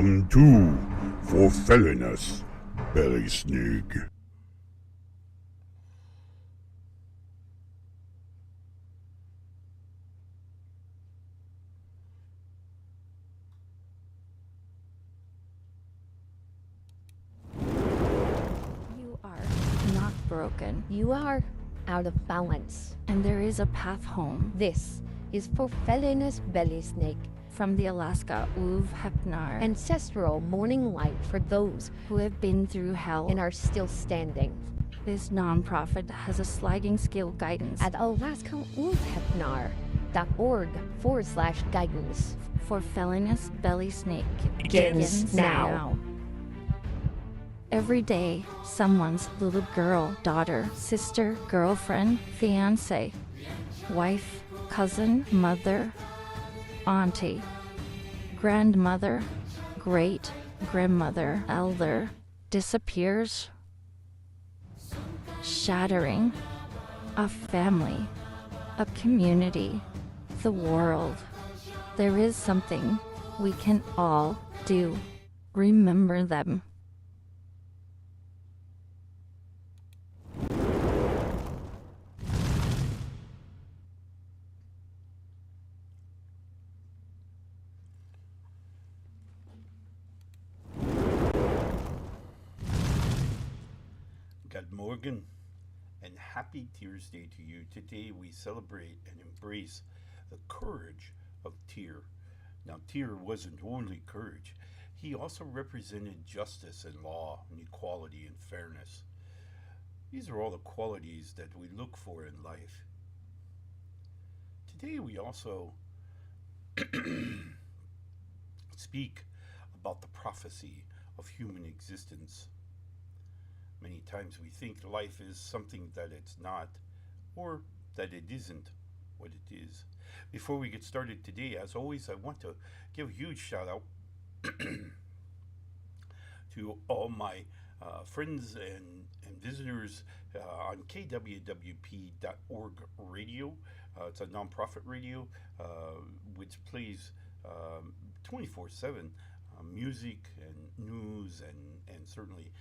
Welcome to For Felliness, Belysning. You are not broken. You are out of balance. and there is a path home. This is For Felliness, Belysning, From the Alaska ulfhednar ancestral morning light for those who have been through hell. and are still standing. This nonprofit has a sliding scale guidance At ulfhednar.org/guidance. for felliness belly snake Begins now. Every day, someone's little girl, daughter, sister, girlfriend, fiance, wife, cousin, mother, auntie, grandmother, great grandmother, elder disappears, shattering a family, a community, the world. There is something we can all do. Remember them. Good morning and happy Tuesday to you. Today we celebrate and embrace the courage of Tyr. Now, Tyr wasn't only courage, he also represented justice and law and equality and fairness. These are all the qualities that we look for in life. Today we also speak about the prophecy of human existence. Many times we think life is something that it's not, or that it isn't what it is. Before we get started today, as always, I want to give a huge shout out to all my friends and visitors on kwwp.org radio. It's a nonprofit radio which plays 24/7 music and news and certainly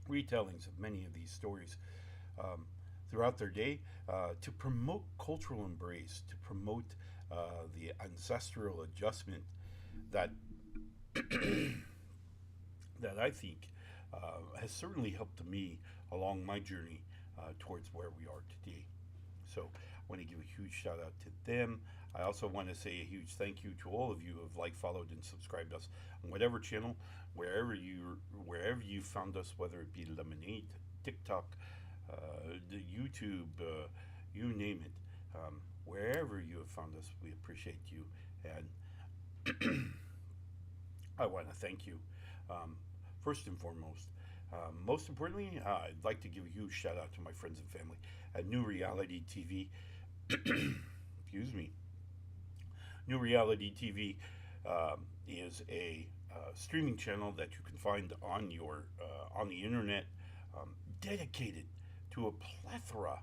retellings of many of these stories throughout their day to promote cultural embrace, to promote the ancestral adjustment that that I think has certainly helped me along my journey towards where we are today. So I want to give a huge shout out to them. I also want to say a huge thank you to all of you who have liked, followed, and subscribed us on whatever channel, wherever you found us, whether it be Lemonade, TikTok, the YouTube, you name it. Wherever you have found us, we appreciate you, and I want to thank you first and foremost. Most importantly, I'd like to give a huge shout out to my friends and family at New Reality TV. Excuse me. New Reality TV is a streaming channel that you can find on the internet, dedicated to a plethora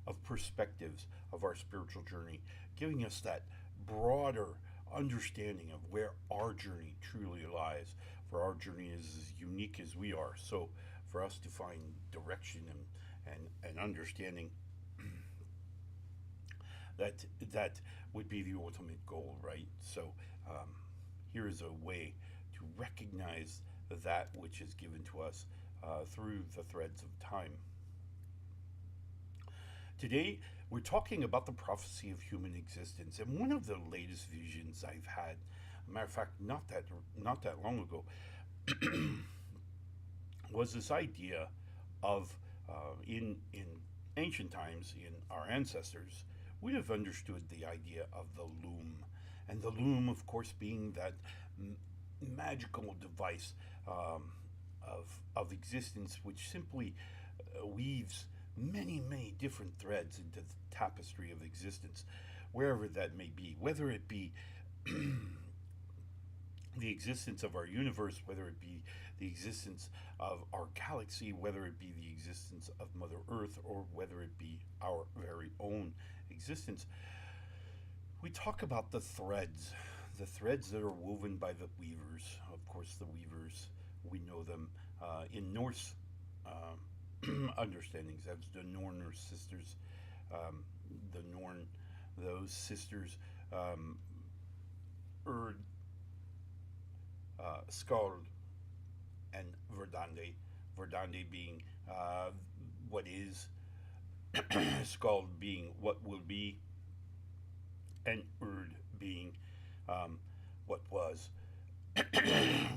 of perspectives of our spiritual journey, giving us that broader understanding of where our journey truly lies. For our journey is as unique as we are, so for us to find direction and understanding, that would be the ultimate goal, right? So here is a way to recognize that which is given to us through the threads of time. Today, we're talking about the prophecy of human existence, and one of the latest visions I've had, a matter of fact, not that long ago, was this idea of in ancient times, in our ancestors, would have understood the idea of the loom, and the loom, of course, being that magical device of existence, which simply weaves many different threads into the tapestry of existence, wherever that may be, whether it be the existence of our universe, whether it be the existence of our galaxy, whether it be the existence of Mother Earth, or whether it be our very own existence. We talk about the threads the threads that are woven by the weavers. Of course, the weavers, we know them in Norse understandings as the Norn sisters. The Norn, those sisters, Urd, Skald, and Verdande. Verdande being what is, Skald being what will be, and Urd being what was,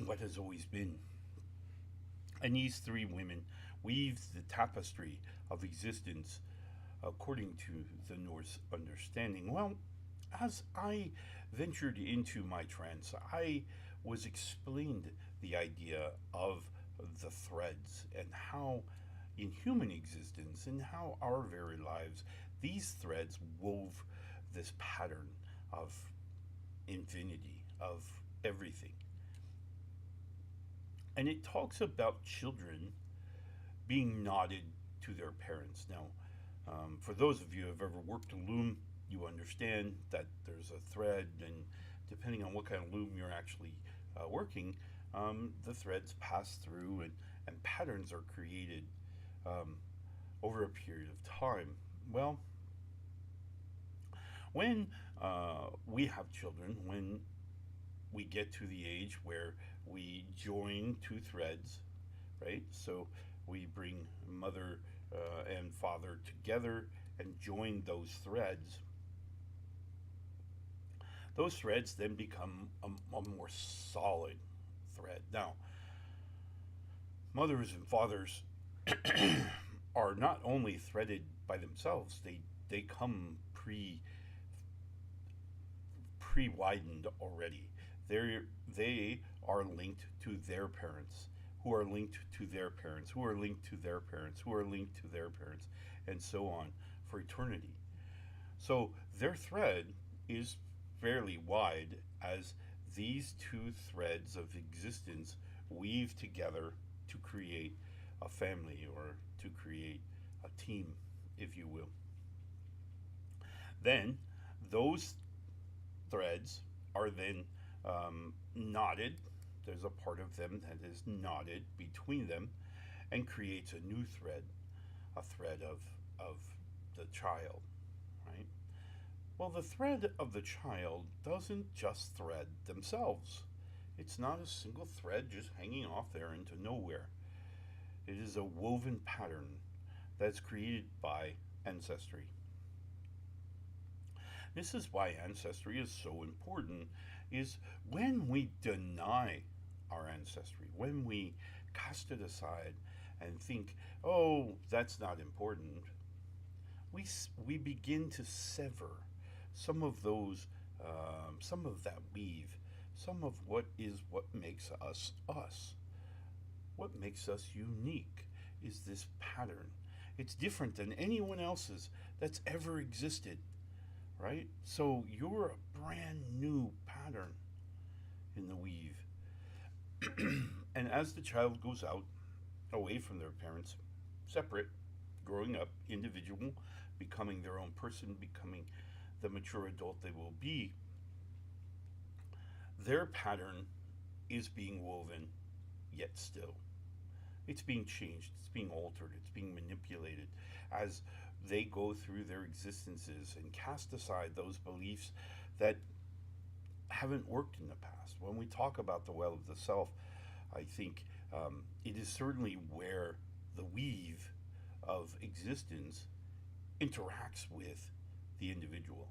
what has always been. And these three women weave the tapestry of existence according to the Norse understanding. Well, as I ventured into my trance, I was explained the idea of the threads and how in human existence and how our very lives these threads wove this pattern of infinity, of everything. And it talks about children being knotted to their parents. Now, for those of you who have ever worked a loom, you understand that there's a thread, and depending on what kind of loom you're actually working, the threads pass through and patterns are created over a period of time. Well, when we have children, when we get to the age where we join two threads, right? So we bring mother and father together and join those threads. Those threads then become a more solid thread. Now, mothers and fathers are not only threaded by themselves, they come pre-widened already. They are linked to their parents, who are linked to their parents, who are linked to their parents, who are linked to their parents, and so on for eternity. So their thread is fairly wide as these two threads of existence weave together to create a family or to create a team, if you will. Then those threads are then knotted. There's a part of them that is knotted between them and creates a new thread, a thread of the child, right? Well, the thread of the child doesn't just thread themselves. It's not a single thread just hanging off there into nowhere. It is a woven pattern that's created by ancestry. This is why ancestry is so important, is when we deny our ancestry, when we cast it aside and think, oh, that's not important, we begin to sever some of those, some of that weave, some of what makes us us. What makes us unique is this pattern. It's different than anyone else's that's ever existed, right? So you're a brand new pattern in the weave. And as the child goes out, away from their parents, separate, growing up, individual, becoming their own person, becoming the mature adult they will be, their pattern is being woven, yet still. It's being changed, it's being altered, it's being manipulated as they go through their existences and cast aside those beliefs that haven't worked in the past. When we talk about the well of the self, I think it is certainly where the weave of existence interacts with the individual.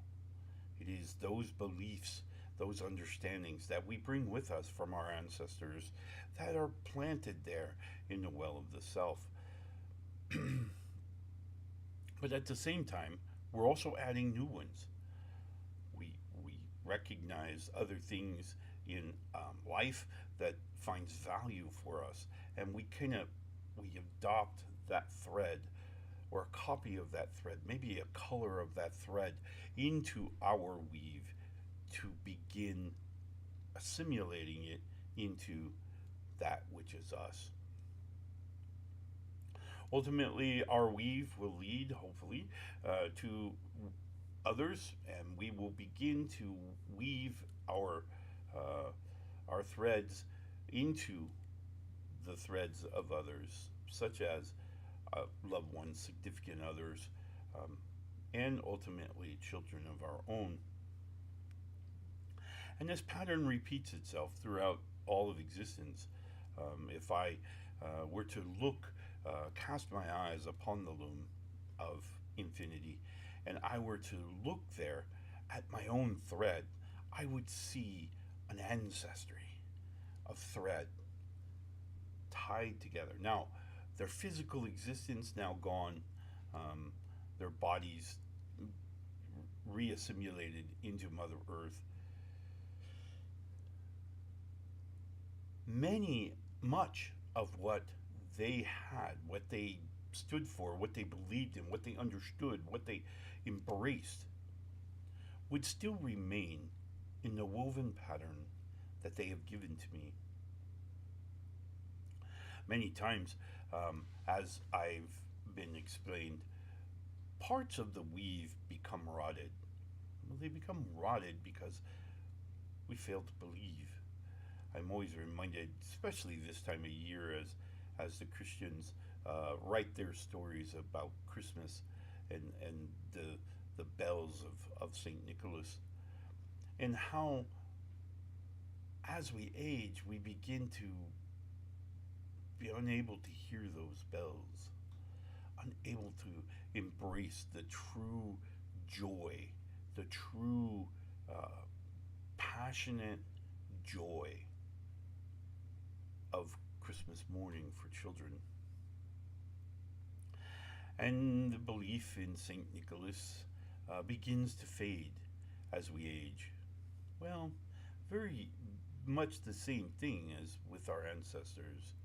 It is those beliefs, those understandings that we bring with us from our ancestors that are planted there in the well of the self. But at the same time, we're also adding new ones. We recognize other things in life that finds value for us, and we adopt that thread or a copy of that thread, maybe a color of that thread, into our weave to begin assimilating it into that which is us. Ultimately, our weave will lead, hopefully, to others, and we will begin to weave our our threads into the threads of others, such as loved ones, significant others, and ultimately children of our own. And this pattern repeats itself throughout all of existence. If I were to cast my eyes upon the loom of infinity, and I were to look there at my own thread, I would see an ancestry of thread tied together. Now, their physical existence now gone, their bodies reassimilated into Mother Earth. Much of what they had, what they stood for, what they believed in, what they understood, what they embraced, would still remain in the woven pattern that they have given to me. Many times, as I've been explained, parts of the weave become rotted. Well, they become rotted because we fail to believe. I'm always reminded, especially this time of year, as the Christians write their stories about Christmas and the bells of St. Nicholas, and how as we age we begin to be unable to hear those bells, unable to embrace the true joy, the true passionate joy of Christmas morning for children. And the belief in St. Nicholas begins to fade as we age. Well, very much the same thing as with our ancestors.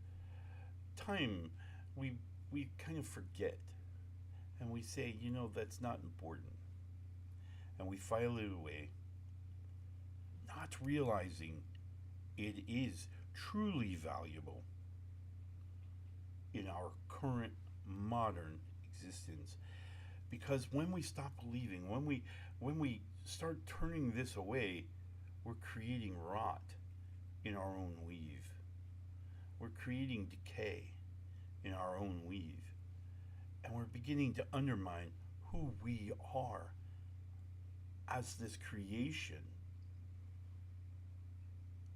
Time, we kind of forget, and we say, that's not important, and we file it away, not realizing it is truly valuable in our current modern existence. Because when we stop believing, when we start turning this away, we're creating rot in our own weave. We're creating decay in our own weave. And we're beginning to undermine who we are as this creation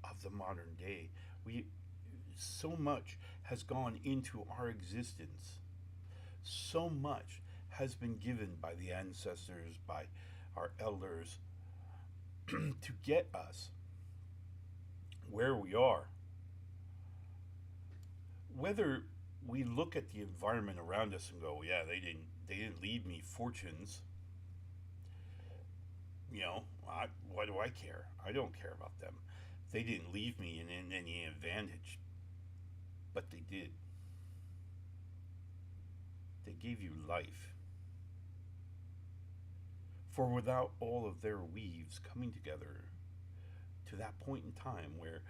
of the modern day. So much has gone into our existence. So much has been given by the ancestors, by our elders, to get us where we are. Whether we look at the environment around us and go, yeah, they didn't leave me fortunes. Why do I care? I don't care about them. They didn't leave me in any advantage, but they did. They gave you life. For without all of their weaves coming together to that point in time where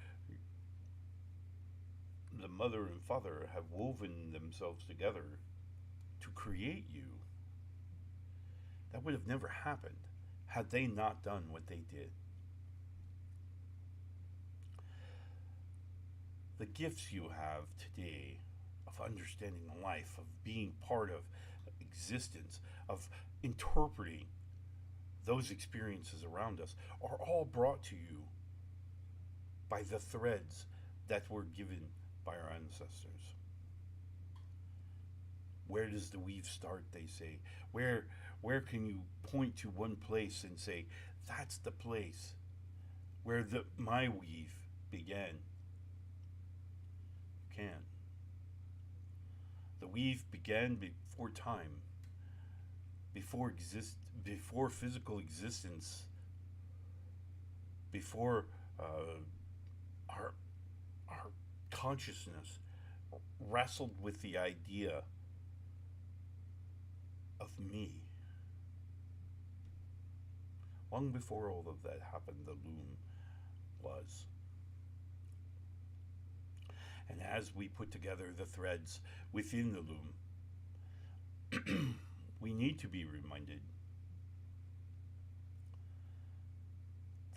the mother and father have woven themselves together to create you, that would have never happened had they not done what they did. The gifts you have today of understanding life, of being part of existence, of interpreting those experiences around us, are all brought to you by the threads that were given by our ancestors. Where does the weave start, they say? Where can you point to one place and say, that's the place where my weave began? You can't. The weave began before time, before physical existence, before our consciousness wrestled with the idea of me. Long before all of that happened, the loom was. And as we put together the threads within the loom, we need to be reminded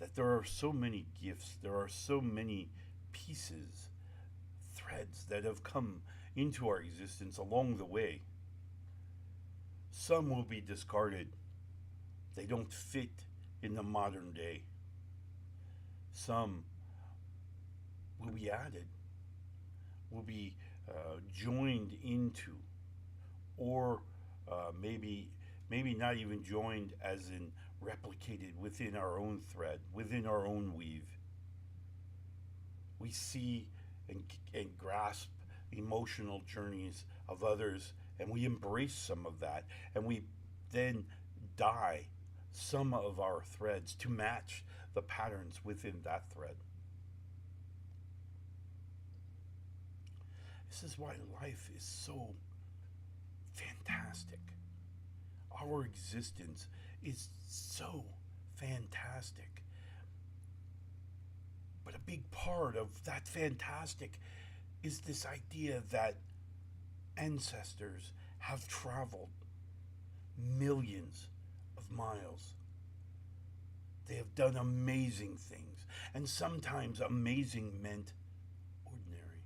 that there are so many gifts, there are so many pieces, threads that have come into our existence along the way. Some will be discarded. They don't fit in the modern day. Some will be added, will be joined into, or maybe not even joined as in replicated within our own thread, within our own weave. We see and grasp emotional journeys of others, and we embrace some of that, and we then dye some of our threads to match the patterns within that thread. This is why life is so fantastic. Our existence is so fantastic. But a big part of that fantastic is this idea that ancestors have traveled millions of miles. They have done amazing things, and sometimes amazing meant ordinary.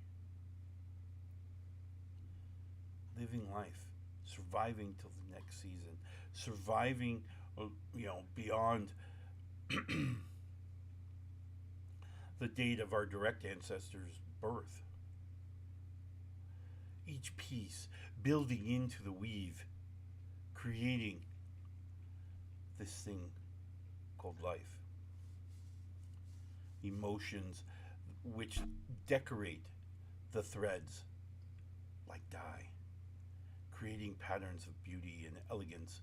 Living life, surviving till the next season, surviving, beyond the date of our direct ancestors' birth. Each piece building into the weave, creating this thing called life. Emotions which decorate the threads like dye, creating patterns of beauty and elegance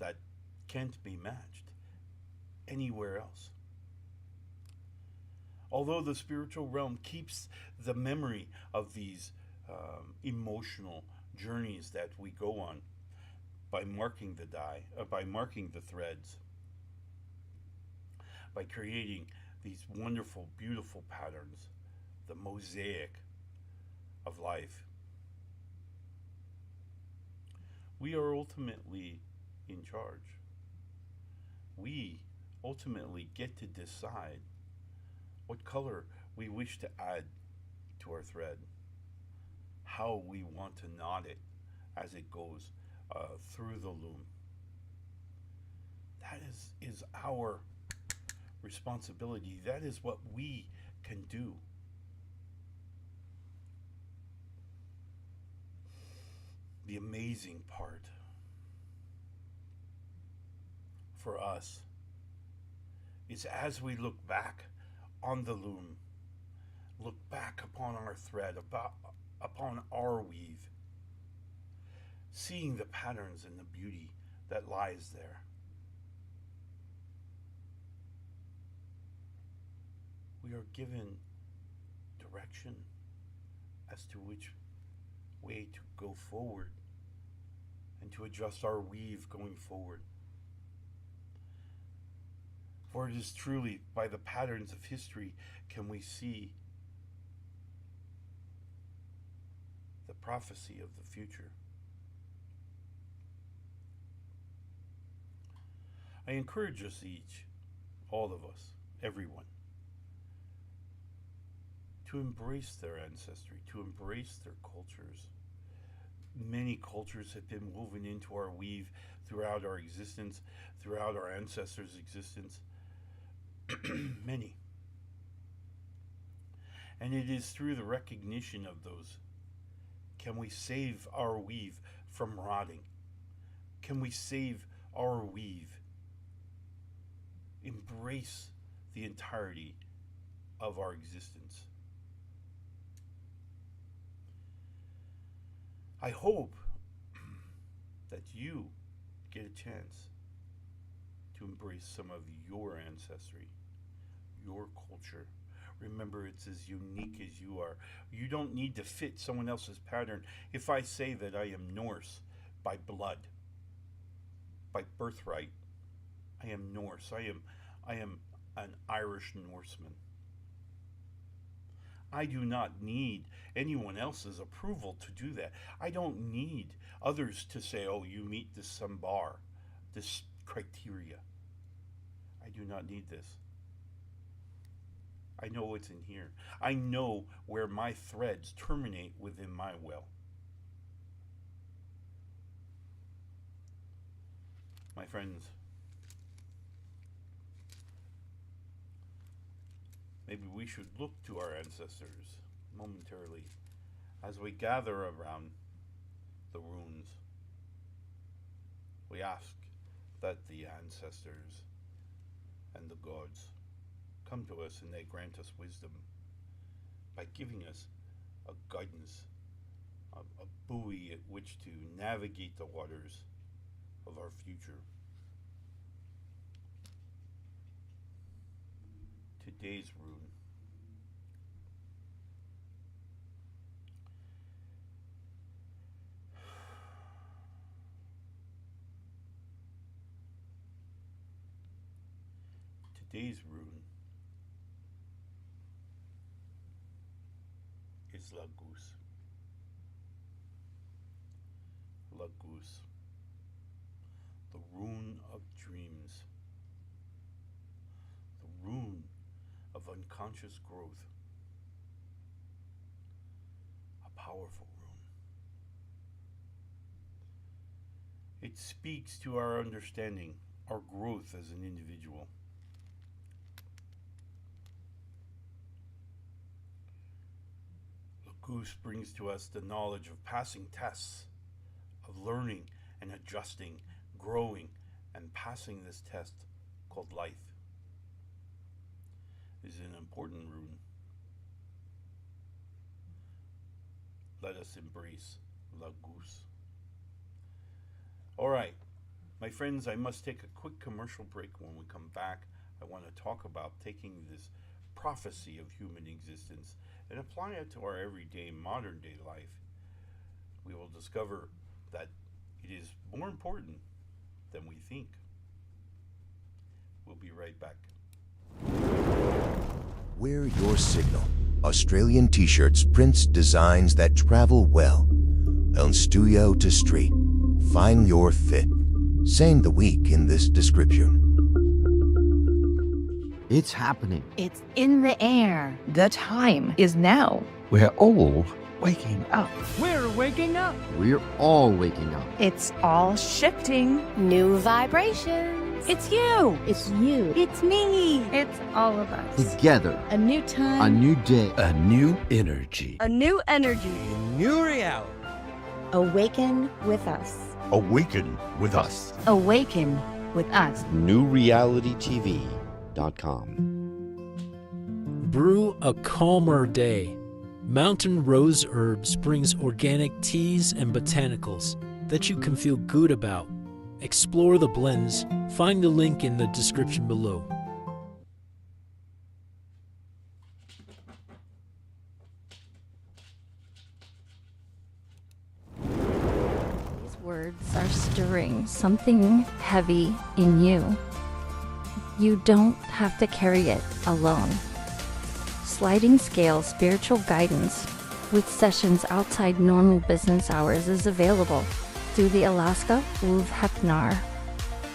that can't be matched anywhere else. Although the spiritual realm keeps the memory of these emotional journeys that we go on by marking the dye, by marking the threads, by creating these wonderful, beautiful patterns, the mosaic of life. We are ultimately in charge. We ultimately get to decide what color we wish to add to our thread, how we want to knot it as it goes through the loom. That is our responsibility. That is what we can do. The amazing part for us is as we look back on the loom, look back upon our thread, upon our weave, seeing the patterns and the beauty that lies there. We are given direction as to which way to go forward and to adjust our weave going forward. For it is truly by the patterns of history can we see the prophecy of the future. I encourage us each, all of us, everyone, to embrace their ancestry, to embrace their cultures. Many cultures have been woven into our weave throughout our existence, throughout our ancestors' existence. Many. And it is through the recognition of those can we save our weave from rotting. Can we save our weave? Embrace the entirety of our existence. I hope that you get a chance to embrace some of your ancestry, your culture. Remember, it's as unique as you are. You don't need to fit someone else's pattern. If I say that I am Norse by blood, by birthright, I am Norse. I am an Irish Norseman. I do not need anyone else's approval to do that. I don't need others to say, oh, you meet this bar, this criteria. I do not need this. I know what's in here. I know where my threads terminate within my well. My friends, maybe we should look to our ancestors momentarily as we gather around the runes. We ask that the ancestors and the gods come to us and they grant us wisdom by giving us a guidance, a buoy at which to navigate the waters of our future. Today's rune. Today's rune is Lagoose. Lagoose. The rune of dreams. The rune of unconscious growth. A powerful rune. It speaks to our understanding, our growth as an individual. Lagoose brings to us the knowledge of passing tests, of learning and adjusting, growing, and passing this test called life. Is an important rune. Let us embrace Lagoose. All right, my friends, I must take a quick commercial break. When we come back, I want to talk about taking this prophecy of human existence and apply it to our everyday, modern day life. We will discover that it is more important than we think. We'll be right back. Wear your signal. Australian t-shirts, prints, designs that travel well. On studio to street. Find your fit. Saying the week in this description. It's happening. It's in the air. The time is now. We're all waking up. We're waking up. We're all waking up. It's all shifting. New vibrations. It's you. It's you. It's me. It's all of us. Together. A new time. A new day. A new energy. A new energy. New reality. Awaken with us. Awaken with us. Awaken with us. NewRealityTV.com. Brew a calmer day. Mountain Rose Herbs brings organic teas and botanicals that you can feel good about. Explore the blends. Find the link in the description below. These words are stirring something heavy in you. You don't have to carry it alone. Sliding Scale Spiritual Guidance with sessions outside normal business hours is available through the Alaska ulfhednar.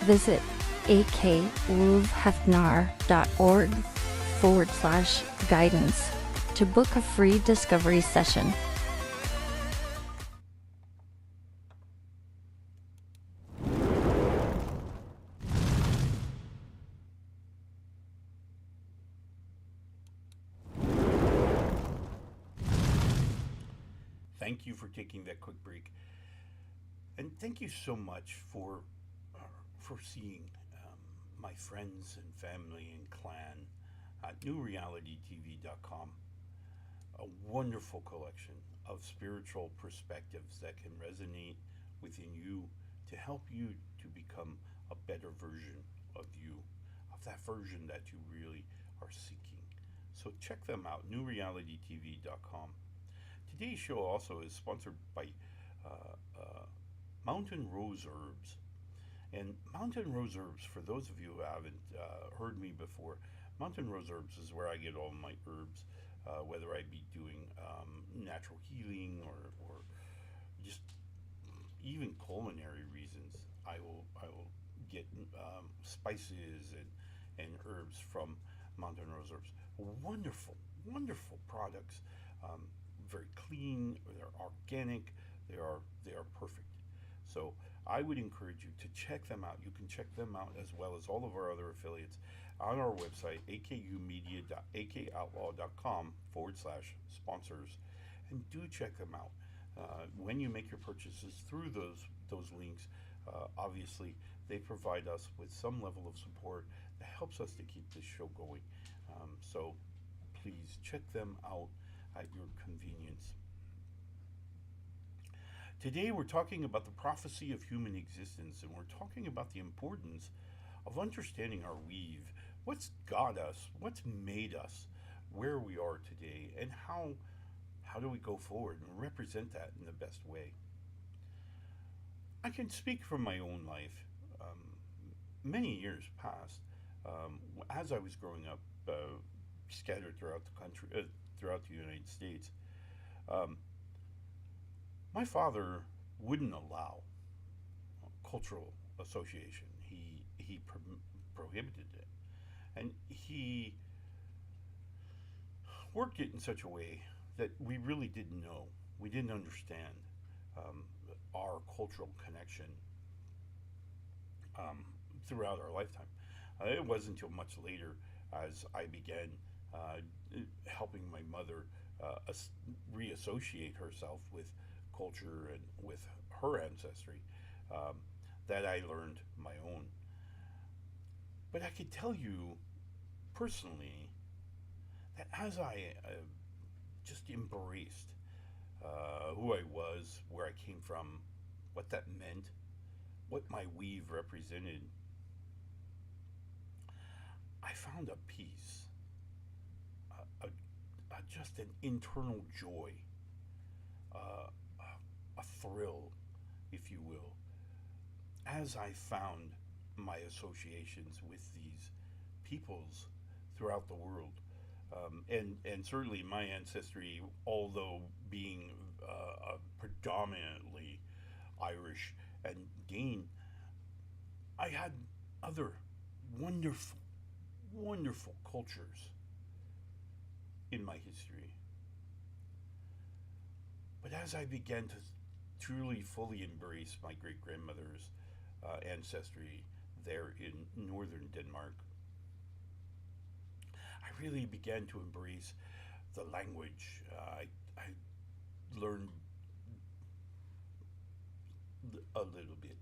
Visit akulfhednar.org/guidance to book a free discovery session. Thank you for taking that quick break. And thank you so much for seeing my friends and family and clan at newrealitytv.com. A wonderful collection of spiritual perspectives that can resonate within you to help you to become a better version of you, of that version that you really are seeking. So check them out, newrealitytv.com. Today's show also is sponsored by Mountain Rose Herbs. And Mountain Rose Herbs, for those of you who haven't heard me before, Mountain Rose Herbs is where I get all my herbs, whether I be doing natural healing or just even culinary reasons. I will get spices and herbs from Mountain Rose Herbs. wonderful, wonderful products. Very clean. They're organic. They are perfect. So I would encourage you to check them out. You can check them out as well as all of our other affiliates on our website, akumedia.akoutlaw.com/sponsors, and do check them out. When you make your purchases through those links, obviously they provide us with some level of support that helps us to keep this show going. So please check them out at your convenience. Today we're talking about the prophecy of human existence, and we're talking about the importance of understanding our weave, what's got us, what's made us, where we are today, and how do we go forward and represent that in the best way. I can speak from my own life. Many years past, as I was growing up, scattered throughout the country, throughout the United States, my father wouldn't allow cultural association. He prohibited it, and he worked it in such a way that we really didn't know. We didn't understand our cultural connection throughout our lifetime. It wasn't until much later, as I began helping my mother reassociate herself with culture and with her ancestry, that I learned my own. But I could tell you personally that as I just embraced who I was, where I came from, what that meant, what my weave represented, I found a peace, just an internal joy, a thrill, if you will, as I found my associations with these peoples throughout the world. And certainly my ancestry, although being predominantly Irish and Dane, I had other wonderful, wonderful cultures in my history. But as I began to truly, fully embrace my great-grandmother's ancestry there in northern Denmark, I really began to embrace the language. I learned a little bit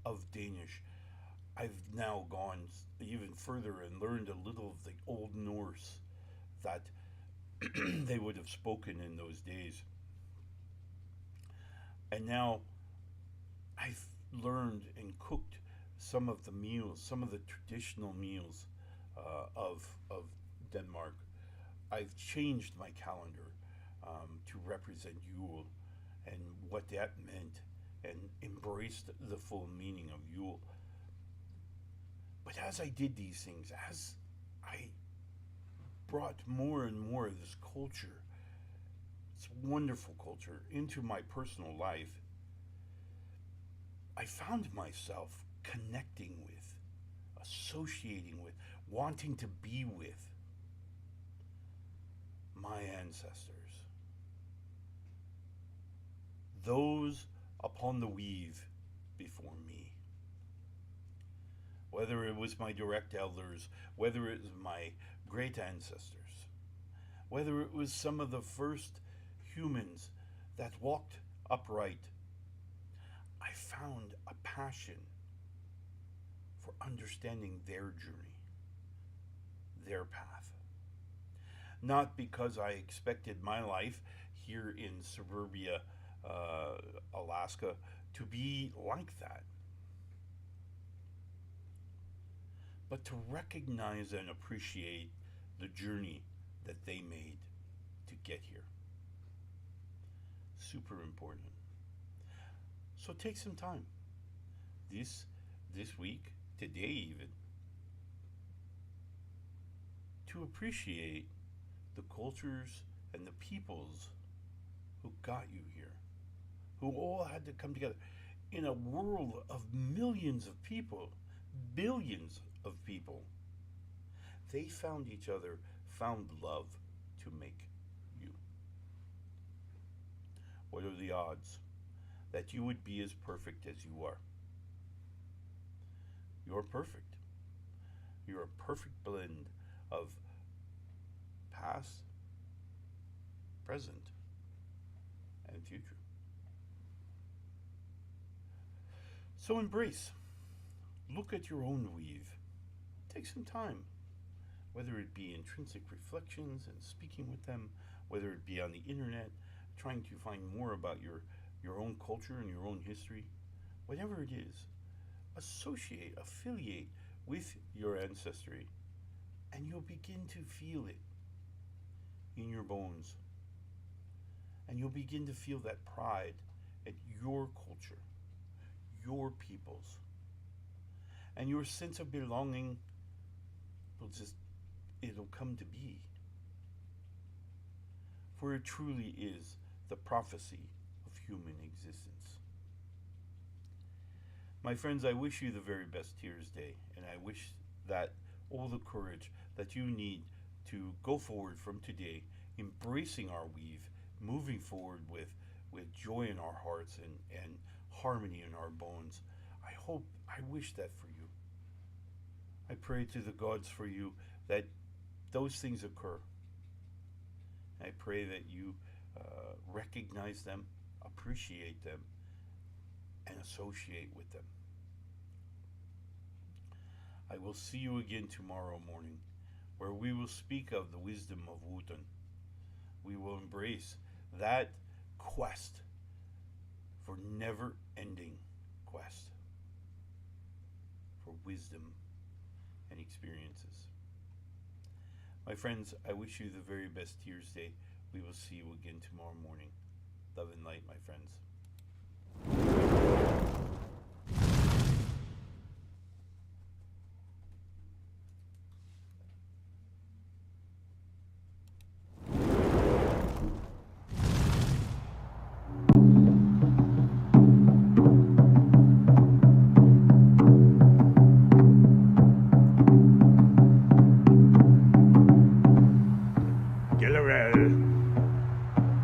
of Danish. I've now gone even further and learned a little of the Old Norse that they would have spoken in those days. And now I've learned and cooked some of the meals, some of the traditional meals of Denmark. I've changed my calendar to represent Yule and what that meant, and embraced the full meaning of Yule. But as I did these things, as I brought more and more of this culture, this wonderful culture, into my personal life, I found myself connecting with, associating with, wanting to be with my ancestors, those upon the weave before me. Whether it was my direct elders, whether it was my great ancestors, whether it was some of the first humans that walked upright, I found a passion for understanding their journey, their path. Not because I expected my life here in suburbia, Alaska, to be like that, but to recognize and appreciate the journey that they made to get here. Super important. So take some time this week, today even, to appreciate the cultures and the peoples who got you here, who all had to come together in a world of millions of people, billions of people. They found each other found love to make you? What are the odds that you would be as perfect as you are? You're perfect. You're a perfect blend of past, present, and future. So embrace. Look at your own weave. Take some time, whether it be intrinsic reflections and speaking with them, whether it be on the internet, trying to find more about your own culture and your own history, whatever it is, affiliate with your ancestry, and you'll begin to feel it in your bones. And you'll begin to feel that pride at your culture, your peoples. And your sense of belonging it'll come to be. For it truly is the prophecy of human existence. My friends, I wish you the very best Tears Day, and I wish that all the courage that you need to go forward from today, embracing our weave, moving forward with joy in our hearts and harmony in our bones. I wish that for you. I pray to the gods for you that those things occur. I pray that you recognize them, appreciate them, and associate with them. I will see you again tomorrow morning, where we will speak of the wisdom of Wotan. We will embrace that quest for never-ending quest for wisdom and experiences. My friends, I wish you the very best Tears Day. We will see you again tomorrow morning. Love and light, my friends.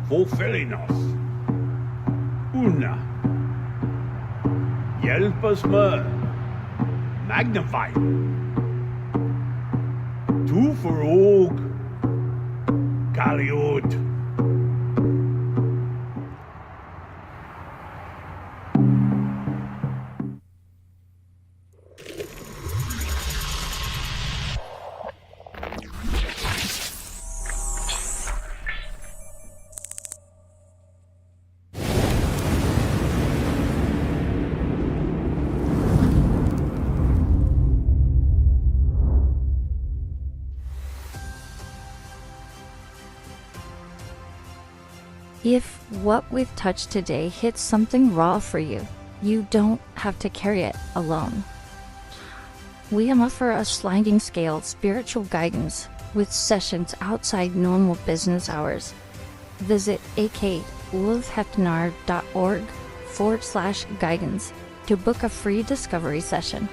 Fulfilling us. Una. Hjälp oss med. Magnify. Tu för åg. Kaliot. If what we've touched today hits something raw for you, you don't have to carry it alone. We offer a sliding scale spiritual guidance with sessions outside normal business hours. Visit akulfhednar.org/guidance to book a free discovery session.